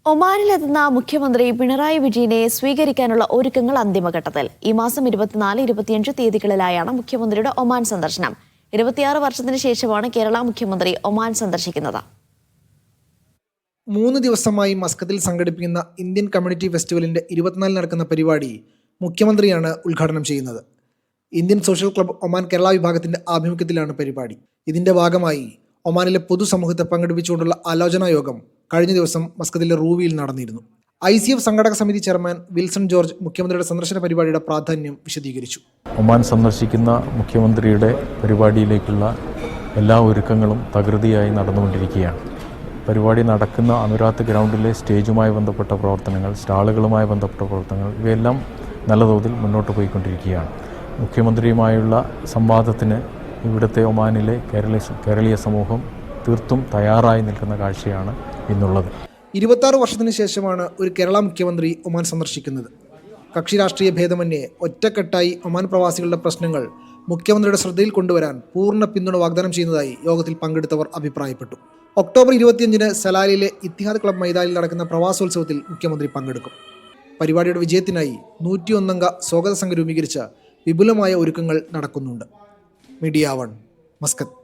ഒമാനിലെത്തുന്ന മുഖ്യമന്ത്രി പിണറായി വിജയനെ സ്വീകരിക്കാനുള്ള ഒരുക്കങ്ങൾ അന്തിമഘട്ടത്തിൽ. ഈ മാസം 24, 25 തീയതികളിലായാണ് മുഖ്യമന്ത്രിയുടെ ഒമാൻ സന്ദർശനം. 26 വർഷത്തിന് ശേഷമാണ് കേരള മുഖ്യമന്ത്രി ഒമാൻ സന്ദർശിക്കുന്നത്. 3 ദിവസമായി മസ്കത്തിൽ സംഘടിപ്പിക്കുന്ന ഇന്ത്യൻ കമ്മ്യൂണിറ്റി ഫെസ്റ്റിവലിന്റെ 24 നടക്കുന്ന പരിപാടി മുഖ്യമന്ത്രിയാണ് ഉദ്ഘാടനം ചെയ്യുന്നത്. Indian social club Oman Kerala വിഭാഗത്തിന്റെ ആഭിമുഖ്യത്തിലാണ് പരിപാടി. ഇതിന്റെ ഭാഗമായി ഒമാനിലെ പൊതുസമൂഹത്തെ പങ്കെടുപ്പിച്ചുകൊണ്ടുള്ള ആലോചനാ യോഗം കഴിഞ്ഞ ദിവസം മസ്കത്തിലെ റൂവിയിൽ നടന്നിരുന്നു. ICF സംഘടക സമിതി ചെയർമാൻ വിൽസൺ ജോർജ് മുഖ്യമന്ത്രിയുടെ സന്ദർശന പരിപാടിയുടെ പ്രാധാന്യം വിശദീകരിച്ചു. ഒമാൻ സന്ദർശിക്കുന്ന മുഖ്യമന്ത്രിയുടെ പരിപാടിയിലേക്കുള്ള എല്ലാ ഒരുക്കങ്ങളും തകൃതിയായി നടന്നുകൊണ്ടിരിക്കുകയാണ്. പരിപാടി നടക്കുന്ന അമിറാത്ത് ഗ്രൗണ്ടിലെ സ്റ്റേജുമായി ബന്ധപ്പെട്ട പ്രവർത്തനങ്ങൾ, സ്റ്റാളുകളുമായി ബന്ധപ്പെട്ട പ്രവർത്തനങ്ങൾ ഇവയെല്ലാം നല്ല തോതിൽ മുന്നോട്ട് പോയിക്കൊണ്ടിരിക്കുകയാണ്. മുഖ്യമന്ത്രിയുമായുള്ള സംവാദത്തിന് ഇവിടുത്തെ ഒമാനിലെ കേരളീയ സമൂഹം തീർത്തും തയ്യാറായി നിൽക്കുന്ന കാഴ്ചയാണ് ഇന്നുള്ളത്. 26 വർഷത്തിന് ശേഷമാണ് ഒരു കേരള മുഖ്യമന്ത്രി ഒമാൻ സന്ദർശിക്കുന്നത്. കക്ഷി രാഷ്ട്രീയ ഭേദമന്യേ ഒറ്റക്കെട്ടായി ഒമാൻ പ്രവാസികളുടെ പ്രശ്നങ്ങൾ മുഖ്യമന്ത്രിയുടെ ശ്രദ്ധയിൽ കൊണ്ടുവരാൻ പൂർണ്ണ പിന്തുണ വാഗ്ദാനം ചെയ്യുന്നതായി യോഗത്തിൽ പങ്കെടുത്തവർ അഭിപ്രായപ്പെട്ടു. ഒക്ടോബർ 25-ന് സലാലിലെ ഇത്തിഹാദ് ക്ലബ് മൈതാനിൽ നടക്കുന്ന പ്രവാസോത്സവത്തിൽ മുഖ്യമന്ത്രി പങ്കെടുക്കും. പരിപാടിയുടെ വിജയത്തിനായി 101 അംഗ സ്വാഗത സംഘം രൂപീകരിച്ച വിപുലമായ ഒരുക്കങ്ങൾ നടക്കുന്നുണ്ട്. Media 1, Muscat.